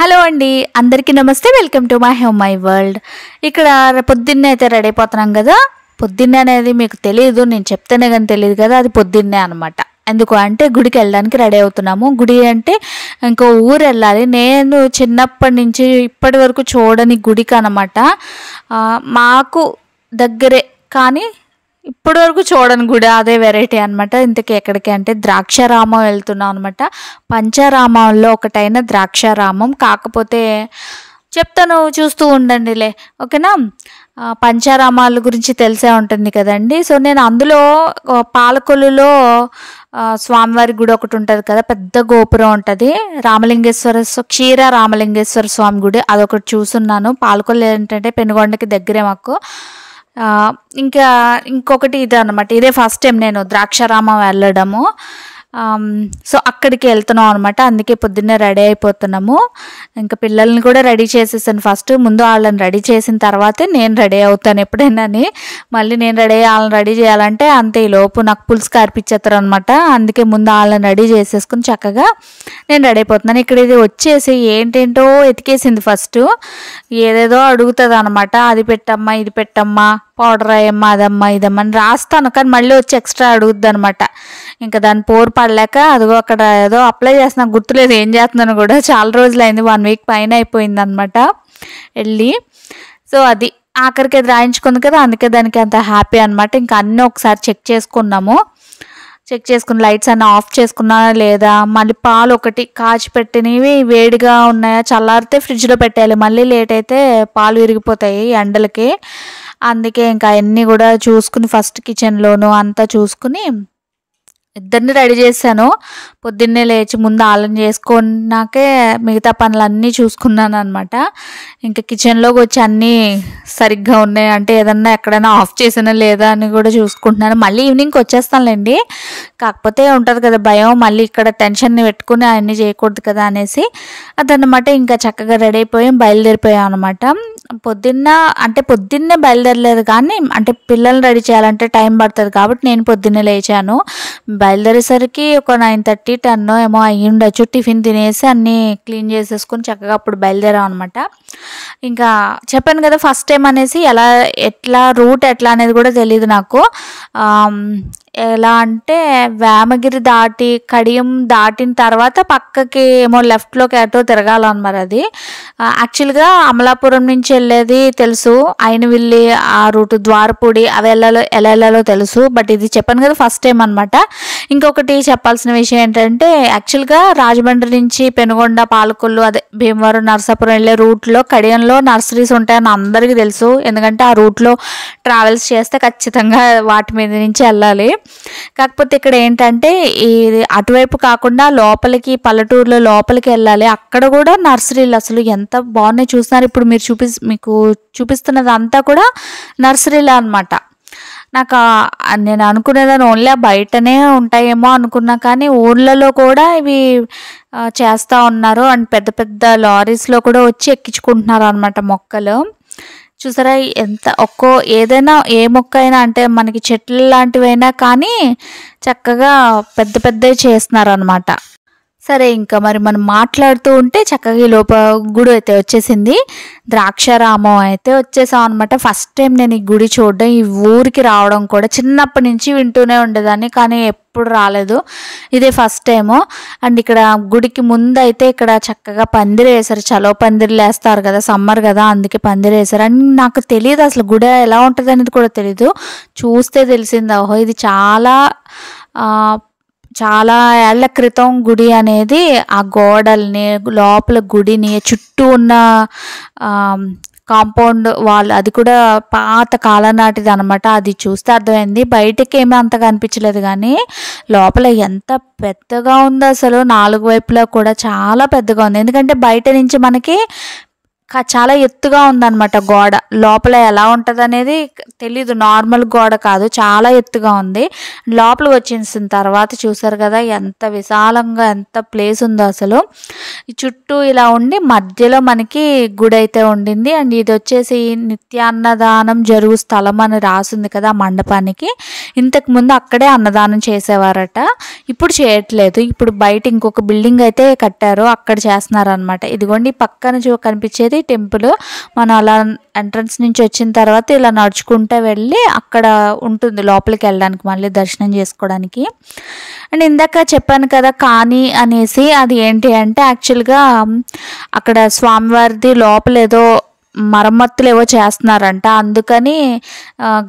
Hello అండి, అందరికీ నమస్తే. Welcome to my home my world. ఇక్కడ పొద్దున్నే అయితే రెడీ అయిపోతున్నాం కదా. పొద్దున్నే అనేది మీకు తెలియదు, నేను చెప్తేనే కానీ తెలియదు కదా, అది పొద్దున్నే అనమాట. ఎందుకు అంటే గుడికి వెళ్ళడానికి రెడీ అవుతున్నాము. గుడి అంటే ఇంకో ఊరు వెళ్ళాలి. నేను చిన్నప్పటి నుంచి ఇప్పటి వరకు చూడని గుడికి అనమాట. మాకు దగ్గరే కానీ ఇప్పటి వరకు చూడని గుడి, అదే వెరైటీ అనమాట. ఇంతకీ ఎక్కడికి అంటే ద్రాక్షారామం వెళ్తున్నాం అనమాట. పంచారామంలో ఒకటైన ద్రాక్షారామం. కాకపోతే చెప్తాను, చూస్తూ ఉండండిలే, ఓకేనా. పంచారామాల గురించి తెలిసే ఉంటుంది కదండి. సో నేను అందులో పాలకొల్లులో స్వామివారి గుడి ఒకటి ఉంటుంది కదా, పెద్ద గోపురం ఉంటుంది. క్షీర రామలింగేశ్వర స్వామి గుడి అదొకటి చూసున్నాను. పాలకొల్లు ఏంటంటే పెనుగొండకి దగ్గరే మాకు. ఇంకా ఇంకొకటి ఇది అనమాట. ఇదే ఫస్ట్ టైం నేను ద్రాక్షారామం వెళ్ళడము. సో అక్కడికి వెళ్తున్నాం అనమాట. అందుకే పొద్దున్నే రెడీ అయిపోతున్నాము. ఇంకా పిల్లల్ని కూడా రెడీ చేసేసాను. ఫస్ట్ ముందు వాళ్ళని రెడీ చేసిన తర్వాతే నేను రెడీ అవుతాను ఎప్పుడైనా. మళ్ళీ నేను వాళ్ళని రెడీ చేయాలంటే అంతే, ఈ లోపు నాకు పులుసు కార్పిచ్చేస్తారు అనమాట. అందుకే ముందు వాళ్ళని రెడీ చేసేసుకుని చక్కగా నేను రెడీ అయిపోతున్నాను. ఇక్కడ ఇది వచ్చేసి ఏంటేంటో ఎతికేసింది. ఫస్ట్ ఏదేదో అడుగుతుంది అనమాట. అది పెట్టమ్మా, ఇది పెట్టమ్మా, పౌడర్ అయ్యమ్మా, అదమ్మా, ఇదమ్మా అని రాస్తాను. కానీ మళ్ళీ వచ్చి ఎక్స్ట్రా అడుగుద్ది అనమాట. ఇంకా దాని పోరు పడలేక అదిగో అక్కడ ఏదో అప్లై చేస్తున్నా, గుర్తులేదు ఏం చేస్తున్నాను కూడా. చాలా రోజులు అయింది, 1 వీక్ పైన అయిపోయింది అనమాట వెళ్ళి. సో అది ఆఖరికి అది రాయించుకుంది కదా, అందుకే దానికి అంత హ్యాపీ అనమాట. ఇంకా అన్నీ ఒకసారి చెక్ చేసుకుని లైట్స్ అన్నీ ఆఫ్ చేసుకున్నా లేదా, మళ్ళీ పాలు ఒకటి కాచి పెట్టినవి వేడిగా ఉన్నాయా, చల్లారితే ఫ్రిడ్జ్లో పెట్టేయాలి. మళ్ళీ లేట్ అయితే పాలు విరిగిపోతాయి ఎండలకి. అందుకే ఇంకా అన్నీ కూడా చూసుకుని ఫస్ట్ కిచెన్లోను అంతా చూసుకుని ఇద్దరిని రెడీ చేశాను. పొద్దున్నే లేచి ముందు ఆలన చేసుకున్నాకే మిగతా పనులన్నీ చూసుకున్నాను అనమాట. ఇంకా కిచెన్లోకి వచ్చి అన్నీ సరిగ్గా ఉన్నాయి అంటే ఏదన్నా ఎక్కడైనా ఆఫ్ చేసినా లేదా అని కూడా చూసుకుంటున్నాను. మళ్ళీ ఈవినింగ్కి వచ్చేస్తానులేండి. కాకపోతే ఉంటుంది కదా భయం, మళ్ళీ ఇక్కడ టెన్షన్ని పెట్టుకుని అవన్నీ చేయకూడదు కదా అనేసి అదనమాట. ఇంకా చక్కగా రెడీ అయిపోయి బయలుదేరిపోయాం అనమాట. పొద్దున్నే బయలుదేరలేదు కానీ అంటే పిల్లల్ని రెడీ చేయాలంటే టైం పడుతుంది కాబట్టి నేను పొద్దున్నే లేచాను. బయలుదేరేసరికి ఒక 9:30, 10 ఏమో అయ్యి ఉండొచ్చు. టిఫిన్ తినేసి అన్నీ క్లీన్ చేసేసుకొని చక్కగా అప్పుడు బయలుదేరాం అనమాట. ఇంకా చెప్పాను కదా ఫస్ట్ టైం అనేసి, రూట్ ఎట్లా అనేది కూడా తెలియదు నాకు. ఎలా అంటే వేమగిరి దాటి కడియం దాటిన తర్వాత పక్కకి ఏమో లెఫ్ట్లోకి అటో తిరగాలన్నమాట. అది యాక్చువల్గా అమలాపురం నుంచి వెళ్ళేది తెలుసు, అయినవిల్లి ఆ రూటు, ద్వారపూడి అవి ఎలా వెళ్ళాలో తెలుసు. బట్ ఇది చెప్పాను కదా ఫస్ట్ టైం అనమాట. ఇంకొకటి చెప్పాల్సిన విషయం ఏంటంటే యాక్చువల్గా రాజమండ్రి నుంచి పెనుగొండ, పాలకొల్లు, అదే భీమవరం, నరసాపురం వెళ్ళే రూట్లో కడియంలో నర్సరీస్ ఉంటాయని అందరికీ తెలుసు. ఎందుకంటే ఆ రూట్లో ట్రావెల్స్ చేస్తే ఖచ్చితంగా వాటి మీద నుంచి వెళ్ళాలి. కాకపోతే ఇక్కడ ఏంటంటే ఇది అటువైపు కాకుండా లోపలికి, పల్లెటూరులో లోపలికి వెళ్ళాలి. అక్కడ కూడా నర్సరీలు అసలు ఎంత బాగున్నాయి చూస్తున్నారు. ఇప్పుడు మీకు చూపిస్తున్నది అంతా కూడా నర్సరీలే అనమాట. నేను అనుకునేదాన్ని ఓన్లీ బయటనే ఉంటాయేమో అనుకున్నా, కానీ ఊర్లలో కూడా ఇవి చేస్తూ ఉన్నారు. అండ్ పెద్ద పెద్ద లారీస్లో కూడా వచ్చి ఎక్కించుకుంటున్నారు అనమాట మొక్కలు. చూసారా ఎంత ఏదైనా ఏ మొక్క అయినా అంటే మనకి చెట్లు లాంటివైనా కానీ చక్కగా పెద్ద పెద్దవి చేస్తున్నారు అనమాట. సరే ఇంకా మరి మనం మాట్లాడుతూ ఉంటే చక్కగా ఈ గుడి అయితే వచ్చేసింది. ద్రాక్షారామం అయితే వచ్చేసాం అనమాట. ఫస్ట్ టైం నేను ఈ గుడి చూడడం, ఈ ఊరికి రావడం కూడా చిన్నప్పటి నుంచి వింటూనే ఉండేదాన్ని కానీ ఎప్పుడు రాలేదు. ఇదే ఫస్ట్ టైము. అండ్ ఇక్కడ గుడికి ముందు అయితే ఇక్కడ చక్కగా పందిరి వేశారు. చలో పందిరిలు వేస్తారు కదా, సమ్మర్ కదా, అందుకే పందిరి వేశారు. అండ్ నాకు తెలియదు అసలు గుడి ఎలా ఉంటుంది అనేది కూడా తెలీదు. చూస్తే తెలిసింది, ఓహో ఇది చాలా ఏళ్ల క్రితం గుడి అనేది. ఆ గోడల్ని, లోపల గుడిని, చుట్టూ ఉన్న కాంపౌండ్ వాల్ అది కూడా పాత కాలం నాటిది అనమాట. అది చూస్తే అర్థమైంది. బయటకి ఏమీ అంతగా అనిపించలేదు కానీ లోపల ఎంత పెద్దగా ఉందో అసలు. 4 వైపులా కూడా చాలా పెద్దగా ఉంది. ఎందుకంటే బయట నుంచి మనకి చాలా ఎత్తుగా ఉందన్నమాట గోడ. లోపల ఎలా ఉంటుంది అనేది తెలీదు, నార్మల్ గోడ కాదు, చాలా ఎత్తుగా ఉంది. లోపలికి వచ్చేసిన తర్వాత చూసారు కదా ఎంత విశాలంగా ఎంత ప్లేస్ ఉందో అసలు. ఈ చుట్టూ ఇలా ఉండి మధ్యలో మనకి గుడి అయితే ఉండింది. అండ్ ఇది వచ్చేసి నిత్యాన్నదానం జరుగు స్థలం అని రాసింది కదా మండపానికి. ఇంతకు ముందు అక్కడే అన్నదానం చేసేవారట, ఇప్పుడు చేయట్లేదు. ఇప్పుడు బయట ఇంకొక బిల్డింగ్ అయితే కట్టారు, అక్కడ చేస్తున్నారు అనమాట. ఇదిగోండి పక్కన కనిపించేది టెంపుల్. మనం అలా ఎంట్రన్స్ నుంచి వచ్చిన తర్వాత ఇలా నడుచుకుంటూ వెళ్ళి అక్కడ ఉంటుంది లోపలికి వెళ్ళడానికి, మళ్ళీ దర్శనం చేసుకోవడానికి. అండ్ ఇందాక చెప్పాను కదా కాని అనేసి, అది ఏంటి అంటే యాక్చువల్గా అక్కడ స్వామివారిది లోపల ఏదో మరమ్మతులు ఏవో చేస్తున్నారంట. అందుకని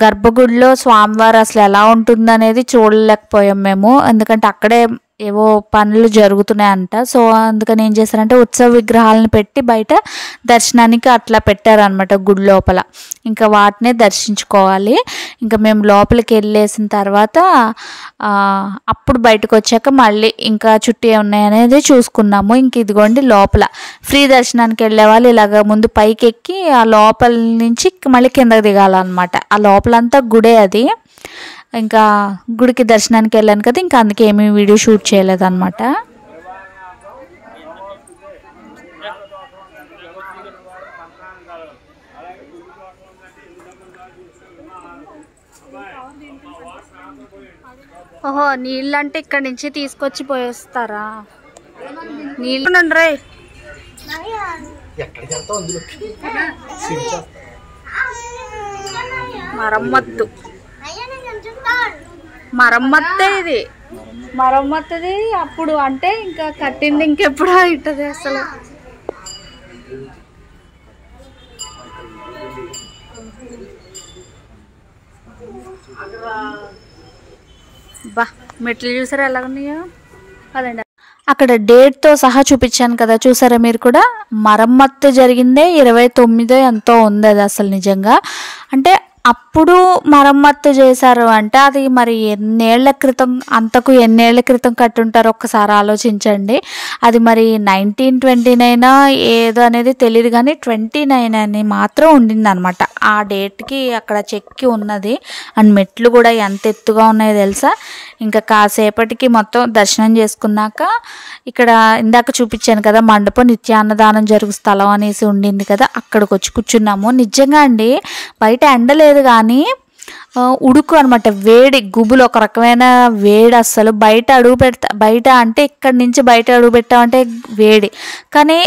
గర్భగుడిలో స్వామివారు అసలు ఎలా ఉంటుందనేది చూడలేకపోయాం మేము, ఎందుకంటే అక్కడే ఏవో పనులు జరుగుతున్నాయంట. సో అందుకని ఏం చేశారంటే ఉత్సవ విగ్రహాలను పెట్టి బయట దర్శనానికి అట్లా పెట్టారనమాట గుడి లోపల. ఇంకా వాటినే దర్శించుకోవాలి. ఇంకా మేము లోపలికి వెళ్ళేసిన తర్వాత అప్పుడు బయటకు వచ్చాక మళ్ళీ ఇంకా చుట్టూ ఏమున్నాయనేది చూసుకున్నాము. ఇంక ఇదిగోండి లోపల ఫ్రీ దర్శనానికి వెళ్ళే వాళ్ళు ఇలాగ ముందు పైకి ఎక్కి ఆ లోపల నుంచి మళ్ళీ కిందకి దిగాలన్నమాట. ఆ లోపలంతా గుడే అది. ఇంకా గుడికి దర్శనానికి వెళ్ళాను కదా, ఇంకా అందుకే ఏమీ వీడియో షూట్ చేయలేదన్నమాట. ఓహో, నీళ్ళు అంటే ఇక్కడ నుంచి తీసుకొచ్చి పోయేస్తారా? నీళ్ళు రే మరమ్మత్తే ఇది, మరమ్మత్తుది అప్పుడు అంటే ఇంకా కట్టింది ఇంకెప్పుడు అవుతుంది అసలు. బా మెట్లు చూసారా ఎలా ఉన్నాయో అదండి. అక్కడ డేట్తో సహా చూపించాను కదా, చూసారా మీరు కూడా. మరమ్మత్తు జరిగిందే 29 ఎంతో ఉంది అది అసలు నిజంగా. అంటే అప్పుడు మరమ్మత్తు చేశారు అంటే అది మరి ఎన్నేళ్ల క్రితం, అంతకు ఎన్నేళ్ల క్రితం కట్టుంటారో ఒక్కసారి ఆలోచించండి. అది మరి 1929 ఏదో అనేది తెలియదు, కానీ 29 అని మాత్రం ఉండింది అనమాట ఆ డేట్కి అక్కడ చెక్కి ఉన్నది. అండ్ మెట్లు కూడా ఎంత ఎత్తుగా ఉన్నాయో తెలుసా. ఇంకా కాసేపటికి మొత్తం దర్శనం చేసుకున్నాక ఇక్కడ ఇందాక చూపించాను కదా మండపం, నిత్యాన్నదానం జరుగు స్థలం అనేసి ఉండింది కదా, అక్కడికి వచ్చి కూర్చున్నాము. నిజంగా అండి బయట ఎండలేదు కానీ ఉడుకు అనమాట, వేడి గుబులు, ఒక రకమైన వేడి. అస్సలు బయట అడుగు పెడతా, బయట అంటే ఇక్కడి నుంచి బయట అడుగు పెట్టామంటే వేడి, కానీ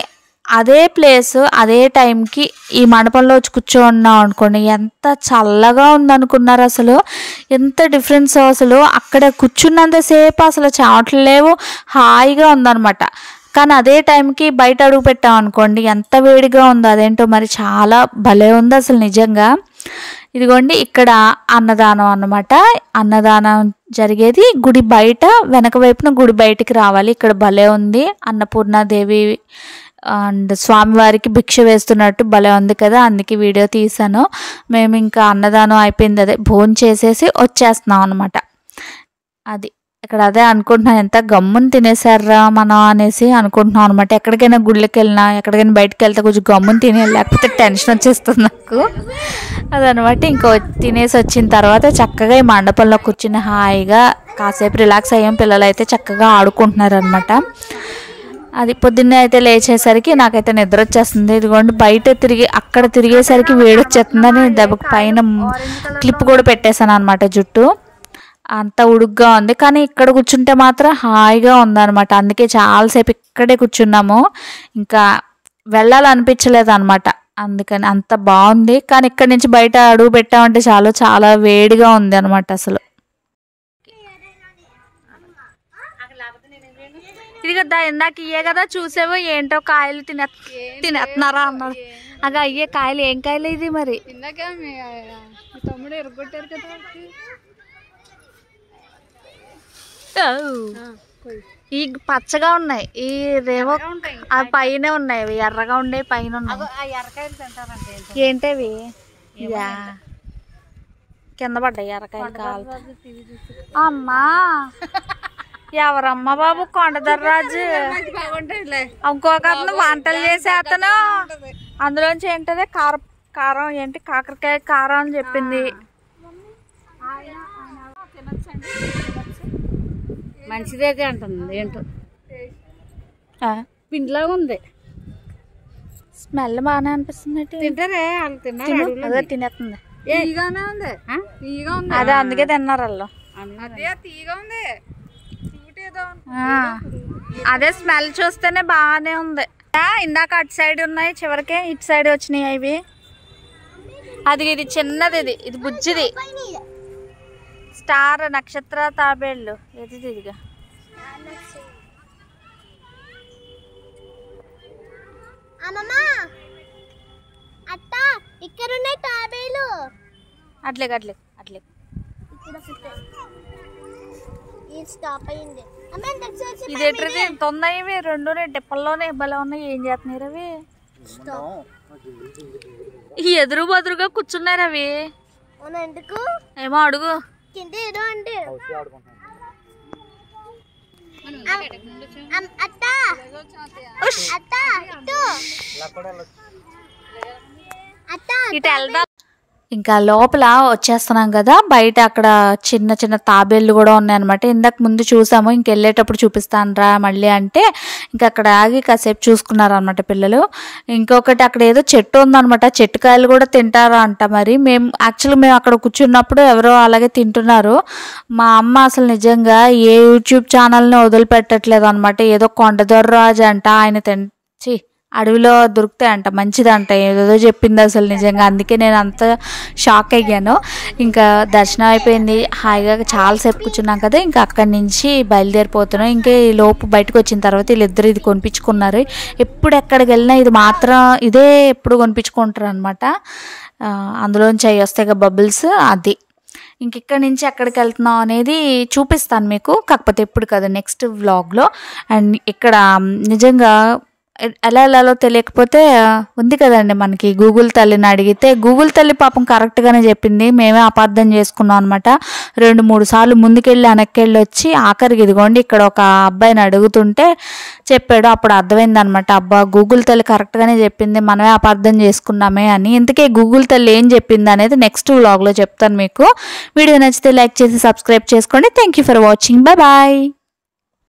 అదే ప్లేస్ అదే టైంకి ఈ మండపంలో వచ్చి కూర్చోన్నాం అనుకోండి ఎంత చల్లగా ఉందనుకున్నారు. అసలు ఎంత డిఫరెన్స్ అసలు. అక్కడ కూర్చున్నంతసేపు అసలు చెమటలు లేవు, హాయిగా ఉందన్నమాట. కానీ అదే టైంకి బయట అడుగు పెట్టాం అనుకోండి ఎంత వేడిగా ఉందో, అదేంటో మరి చాలా భలే ఉంది అసలు నిజంగా. ఇదిగోండి ఇక్కడ అన్నదానం అన్నమాట. అన్నదానం జరిగేది గుడి బయట, వెనక వైపున గుడి బయటికి రావాలి. ఇక్కడ భలే ఉంది, అన్నపూర్ణాదేవి అండ్ స్వామివారికి భిక్ష వేస్తున్నట్టు భలే ఉంది కదా, అందుకే వీడియో తీసాను. మేము ఇంకా అన్నదానం అయిపోయింది, అదే భోజనం చేసేసి వచ్చేస్తున్నాం అనమాట. అది ఇక్కడ అదే అనుకుంటున్నాను, ఎంత గమ్మున తినేసారా మనం అనేసి అనుకుంటున్నాం అనమాట. ఎక్కడికైనా గుళ్ళకి వెళ్ళినా ఎక్కడికైనా బయటకు వెళ్తే కొంచెం గమ్మున తినేయాలి, లేకపోతే టెన్షన్ వచ్చేస్తుంది నాకు. అదనమాట. ఇంకో తినేసి వచ్చిన తర్వాత చక్కగా ఈ మండపంలో కూర్చుని హాయిగా కాసేపు రిలాక్స్ అయ్యాం. పిల్లలు అయితే చక్కగా ఆడుకుంటున్నారు అనమాట. అది పొద్దున్నే అయితే లేచేసరికి నాకైతే నిద్ర వచ్చేస్తుంది. ఇదిగోండి బయట అక్కడ తిరిగేసరికి వేడి వచ్చేస్తుందని దెబ్బకి పైన క్లిప్ కూడా పెట్టేశాను అనమాట జుట్టు. అంత ఉడుగ్గా ఉంది, కానీ ఇక్కడ కూర్చుంటే మాత్రం హాయిగా ఉందన్నమాట. అందుకే చాలాసేపు ఇక్కడే కూర్చున్నాము, ఇంకా వెళ్ళాలనిపించలేదు అనమాట. అందుకని అంత బాగుంది. కానీ ఇక్కడి నుంచి బయట అడుగు పెట్టామంటే చాలా వేడిగా ఉంది అనమాట అసలు. ఇది కదా ఇందాక ఇయ్యే కదా చూసావో ఏంటో కాయలు తినేస్తున్నారా అన్నారు. అగా అయ్యే కాయలు, ఏం కాయలు ఇది మరి? ఇందాక తమ్ముడు ఎరగొట్టారు కదా, ఈ పచ్చగా ఉన్నాయి, ఈ రేవో ఆ పైన ఉన్నాయి, ఎర్రగా ఉండే పైన ఉన్నాయి. ఏంటవి? కింద పడ్డాయి ఎర్రకాయలు కావాలి. అమ్మా ఎవరమ్మ బాబు కొండదర్రాజు ఇంకొక అతను వంటలు చేసే అతను అందులోంచి ఏంటది కారం ఏంటి కాకరకాయ కారం అని చెప్పింది. మంచిదైతే అంటుంది ఏంటో పిండిలా ఉంది. స్మెల్ బాగానే అనిపిస్తుంది. తింటారే వాళ్ళు తిన్నారు. అదే తినేస్తుంది. తీగానే ఉంది. తీగా ఉంది. అదే అందుకే తిన్నారు వాళ్ళు. అదే తీగా ఉంది. అదే స్మెల్ చూస్తేనే బాగానే ఉంది. ఇందాక అటు సైడ్ ఉన్నాయి, చివరికే ఇటు సైడ్ వచ్చినాయి అవి. అది ఇది చిన్నది, ఇది బుజ్జిది స్టార్ నక్షత్ర తాబేళ్ళు. ఇది ఇదిగా అట్లే అట్లే అట్లే ఇది ఎట్రది ఎంత ఉన్నాయి ఇవి రెండు డిప్పల్లోనే ఇబ్బంది ఉన్నాయి. ఏం చేస్తున్నారు అవి? ఈ ఎదురు బదురుగా కూర్చున్నారు అవి. ఏమో అడుగు. ఇటు వెళ్దాం. ఇంకా లోపల వచ్చేస్తున్నాం కదా, బయట అక్కడ చిన్న చిన్న తాబేళ్ళు కూడా ఉన్నాయన్నమాట. ఇందాక ముందు చూసాము, ఇంకెళ్ళేటప్పుడు చూపిస్తాను రా మళ్ళీ అంటే ఇంకా అక్కడ ఆగి కాసేపు చూసుకున్నారనమాట పిల్లలు. ఇంకొకటి అక్కడ ఏదో చెట్టు ఉందనమాట, చెట్టుకాయలు కూడా తింటారా అంట. మరి మేము అక్కడ కూర్చున్నప్పుడు ఎవరో అలాగే తింటున్నారు. మా అమ్మ అసలు నిజంగా ఏ యూట్యూబ్ ఛానల్ని వదిలిపెట్టట్లేదు అనమాట. ఏదో కొండదొర్రాజు అంట, ఆయన అడవిలో దొరుకుతాయి అంట, మంచిదంట, ఏదో చెప్పింది అసలు నిజంగా. అందుకే నేను అంత షాక్ అయ్యాను. ఇంకా దర్శనం అయిపోయింది, హాయిగా చాలాసేపు కూర్చున్నాం కదా. ఇంకా అక్కడి నుంచి బయలుదేరిపోతున్నాం. ఇంకా ఈ లోపు బయటకు వచ్చిన తర్వాత వీళ్ళిద్దరు ఇది కొనిపించుకున్నారు. ఎప్పుడు ఎక్కడికి వెళ్ళినా ఇది మాత్రం ఇదే ఎప్పుడు కొనిపించుకుంటారు అనమాట. అందులోంచి అవి వస్తాయి కదా బబుల్స్, అది. ఇంక ఇక్కడి నుంచి ఎక్కడికి వెళ్తున్నాం అనేది చూపిస్తాను మీకు, కాకపోతే ఎప్పుడు కదా నెక్స్ట్ వ్లాగ్లో. అండ్ ఇక్కడ నిజంగా ఎలా వెళ్ళాలో తెలియకపోతే ఉంది కదండి మనకి గూగుల్ తల్లిని అడిగితే, గూగుల్ తల్లి పాపం కరెక్ట్గానే చెప్పింది. మేమే అపార్థం చేసుకున్నాం అనమాట. 2-3 సార్లు ముందుకెళ్ళి వెనక్కి వచ్చి ఆఖరికి ఇదిగోండి ఇక్కడ ఒక అబ్బాయిని అడుగుతుంటే చెప్పాడు. అప్పుడు అర్థమైంది అనమాట, అబ్బా గూగుల్ తల్లి కరెక్ట్గానే చెప్పింది, మనమే అపార్థం చేసుకున్నామే అని. ఇంతకే గూగుల్ తల్లి ఏం చెప్పింది అనేది నెక్స్ట్ వ్లాగ్లో చెప్తాను మీకు. వీడియో నచ్చితే లైక్ చేసి సబ్స్క్రైబ్ చేసుకోండి. Thank you for watching. Bye bye.